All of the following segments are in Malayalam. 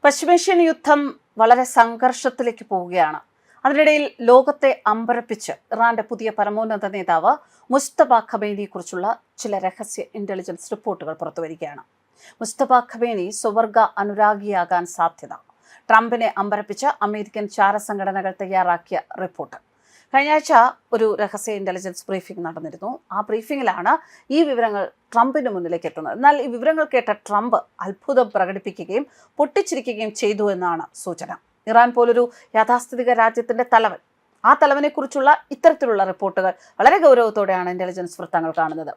പശ്ചിമേഷ്യൻ യുദ്ധം വളരെ സംഘർഷത്തിലേക്ക് പോവുകയാണ്. അതിനിടയിൽ ലോകത്തെ അമ്പരപ്പിച്ച് ഇറാന്റെ പുതിയ പരമോന്നത നേതാവ് മുസ്തഫ ഖമേനിയെക്കുറിച്ചുള്ള ചില രഹസ്യ ഇന്റലിജൻസ് റിപ്പോർട്ടുകൾ പുറത്തുവരികയാണ്. മുസ്തഫ ഖമേനി സ്വവർഗ അനുരാഗിയാകാൻ സാധ്യത. ട്രംപിനെ അമ്പരപ്പിച്ച് അമേരിക്കൻ ചാരസംഘടനകൾ തയ്യാറാക്കിയ റിപ്പോർട്ട്. കഴിഞ്ഞ ആഴ്ച ഒരു രഹസ്യ ഇന്റലിജൻസ് ബ്രീഫിംഗ് നടന്നിരുന്നു. ആ ബ്രീഫിംഗിലാണ് ഈ വിവരങ്ങൾ ട്രംപിന് മുന്നിലേക്ക് എത്തുന്നത്. എന്നാൽ ഈ വിവരങ്ങൾ കേട്ട ട്രംപ് അത്ഭുതം പ്രകടിപ്പിക്കുകയും പൊട്ടിച്ചിരിക്കുകയും ചെയ്തു എന്നാണ് സൂചന. ഇറാൻ പോലൊരു യാഥാസ്ഥിതിക രാജ്യത്തിന്റെ തലവൻ, ആ തലവനെക്കുറിച്ചുള്ള ഇത്തരത്തിലുള്ള റിപ്പോർട്ടുകൾ വളരെ ഗൗരവത്തോടെയാണ് ഇന്റലിജൻസ് വൃത്തങ്ങൾ കാണുന്നത്.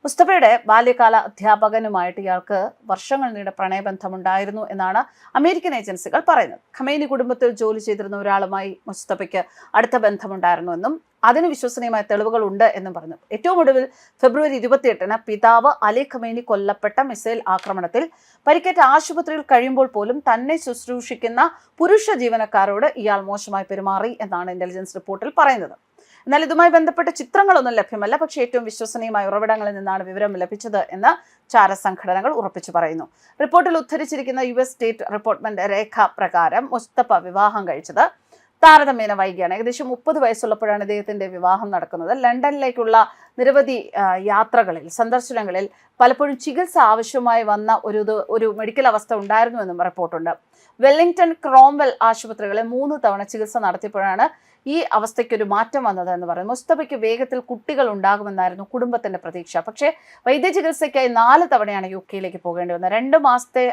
മുസ്തഫയുടെ ബാല്യകാല അധ്യാപകനുമായിട്ട് ഇയാൾക്ക് വർഷങ്ങൾ നീണ്ട പ്രണയബന്ധമുണ്ടായിരുന്നു എന്നാണ് അമേരിക്കൻ ഏജൻസികൾ പറയുന്നത്. ഖമേനി കുടുംബത്തിൽ ജോലി ചെയ്തിരുന്ന ഒരാളുമായി മുസ്തഫയ്ക്ക് അടുത്ത ബന്ധമുണ്ടായിരുന്നുവെന്നും അതിന് വിശ്വസനീയമായ തെളിവുകൾ ഉണ്ട് എന്നും പറഞ്ഞു. ഏറ്റവും ഒടുവിൽ ഫെബ്രുവരി 28-ന് പിതാവ് അലി ഖമേനി കൊല്ലപ്പെട്ട മിസൈൽ ആക്രമണത്തിൽ പരിക്കേറ്റ ആശുപത്രിയിൽ കഴിയുമ്പോൾ പോലും തന്നെ ശുശ്രൂഷിക്കുന്ന പുരുഷ ജീവനക്കാരോട് ഇയാൾ മോശമായി പെരുമാറി എന്നാണ് ഇന്റലിജൻസ് റിപ്പോർട്ടിൽ പറയുന്നത്. എന്നാൽ ഇതുമായി ബന്ധപ്പെട്ട ചിത്രങ്ങളൊന്നും ലഭ്യമല്ല. പക്ഷേ ഏറ്റവും വിശ്വസനീയമായ ഉറവിടങ്ങളിൽ നിന്നാണ് വിവരം ലഭിച്ചത് എന്ന് ചാരസംഘടനകൾ ഉറപ്പിച്ചു പറയുന്നു. റിപ്പോർട്ടിൽ ഉദ്ധരിച്ചിരിക്കുന്ന US സ്റ്റേറ്റ് റിപ്പോർട്ട്മെന്റ് രേഖ പ്രകാരം മുസ്തഫ വിവാഹം കഴിച്ചത് താരതമ്യേന വൈകിയാണ്. ഏകദേശം 30 വയസ്സുള്ളപ്പോഴാണ് ഇദ്ദേഹത്തിന്റെ വിവാഹം നടക്കുന്നത്. ലണ്ടനിലേക്കുള്ള നിരവധി യാത്രകളിൽ, സന്ദർശനങ്ങളിൽ പലപ്പോഴും ചികിത്സ ആവശ്യമായി വന്ന ഒരു മെഡിക്കൽ അവസ്ഥ ഉണ്ടായിരുന്നുവെന്നും റിപ്പോർട്ടുണ്ട്. വെല്ലിംഗ്ടൺ ക്രോംവെൽ ആശുപത്രികളിൽ 3 തവണ ചികിത്സ നടത്തിയപ്പോഴാണ് ഈ അവസ്ഥയ്ക്കൊരു മാറ്റം വന്നതെന്ന് പറയുന്നു. മുസ്തഫയ്ക്ക് വേഗത്തിൽ കുട്ടികൾ ഉണ്ടാകുമെന്നായിരുന്നു കുടുംബത്തിന്റെ പ്രതീക്ഷ. പക്ഷേ വൈദ്യചികിത്സയ്ക്കായി 4 തവണയാണ് UK പോകേണ്ടി വന്നത്. 2 മാസത്തെ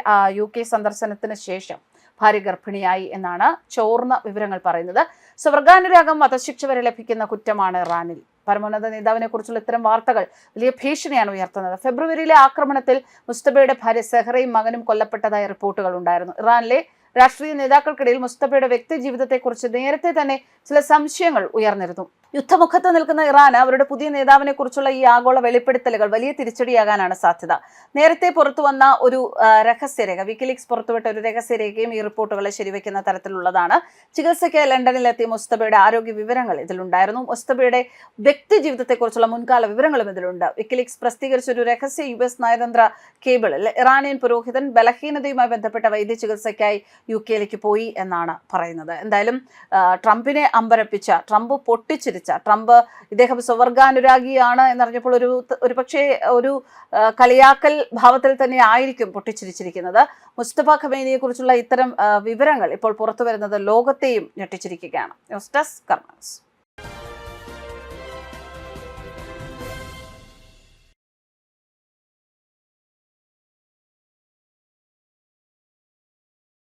UK സന്ദർശനത്തിന് ശേഷം ഭാര്യ ഗർഭിണിയായി എന്നാണ് ചോർന്ന വിവരങ്ങൾ പറയുന്നത്. സ്വർഗാനുരാഗം വധശിക്ഷ വരെ ലഭിക്കുന്ന കുറ്റമാണ് ഇറാനിൽ. പരമോന്നത നേതാവിനെ കുറിച്ചുള്ള ഇത്തരം വാർത്തകൾ വലിയ ഭീഷണിയാണ് ഉയർത്തുന്നത്. ഫെബ്രുവരിയിലെ ആക്രമണത്തിൽ മുസ്തഫയുടെ ഭാര്യ സെഹ്റയും മകനും കൊല്ലപ്പെട്ടതായ റിപ്പോർട്ടുകൾ ഉണ്ടായിരുന്നു. ഇറാനിലെ രാഷ്ട്രീയ നേതാക്കൾക്കിടയിൽ മുസ്തഫയുടെ വ്യക്തി ജീവിതത്തെക്കുറിച്ച് നേരത്തെ തന്നെ ചില സംശയങ്ങൾ ഉയർന്നിരുന്നു. യുദ്ധമുഖത്ത് നിൽക്കുന്ന ഇറാന് അവരുടെ പുതിയ നേതാവിനെ കുറിച്ചുള്ള ഈ ആഗോള വെളിപ്പെടുത്തലുകൾ വലിയ തിരിച്ചടിയാകാനാണ് സാധ്യത. നേരത്തെ പുറത്തു വന്ന ഒരു രഹസ്യരേഖ, വിക്കിലീക്സ് പുറത്തുവിട്ട ഒരു രഹസ്യരേഖയും ഈ റിപ്പോർട്ടുകളെ ശരിവെക്കുന്ന തരത്തിലുള്ളതാണ്. ചികിത്സയ്ക്ക് ലണ്ടനിലെത്തിയ മുസ്തഫയുടെ ആരോഗ്യ വിവരങ്ങൾ ഇതിലുണ്ടായിരുന്നു. മുസ്തഫയുടെ വ്യക്തി ജീവിതത്തെക്കുറിച്ചുള്ള മുൻകാല വിവരങ്ങളും ഇതിലുണ്ട്. വിക്കിലീക്സ് പ്രസിദ്ധീകരിച്ച ഒരു രഹസ്യ US നയതന്ത്ര കേബിളിൽ ഇറാനിയൻ പുരോഹിതൻ ബലഹീനതയുമായി ബന്ധപ്പെട്ട വൈദ്യ ചികിത്സയ്ക്കായി UK പോയി എന്നാണ് പറയുന്നത്. എന്തായാലും ട്രംപിനെ അമ്പരപ്പിച്ച, ട്രംപ് പൊട്ടിച്ചിരിച്ച, ട്രംപ് ഇദ്ദേഹം സ്വവർഗാനുരാഗിയാണ് എന്നറിഞ്ഞപ്പോൾ ഒരു പക്ഷേ ഒരു കളിയാക്കൽ ഭാവത്തിൽ തന്നെ ആയിരിക്കും പൊട്ടിച്ചിരിച്ചിരിക്കുന്നത്. മുസ്തഫ ഖമേനിയെ കുറിച്ചുള്ള ഇത്തരം വിവരങ്ങൾ ഇപ്പോൾ പുറത്തു വരുന്നത് ലോകത്തെയും ഞെട്ടിച്ചിരിക്കുകയാണ്. News desk കർമ്മസ്.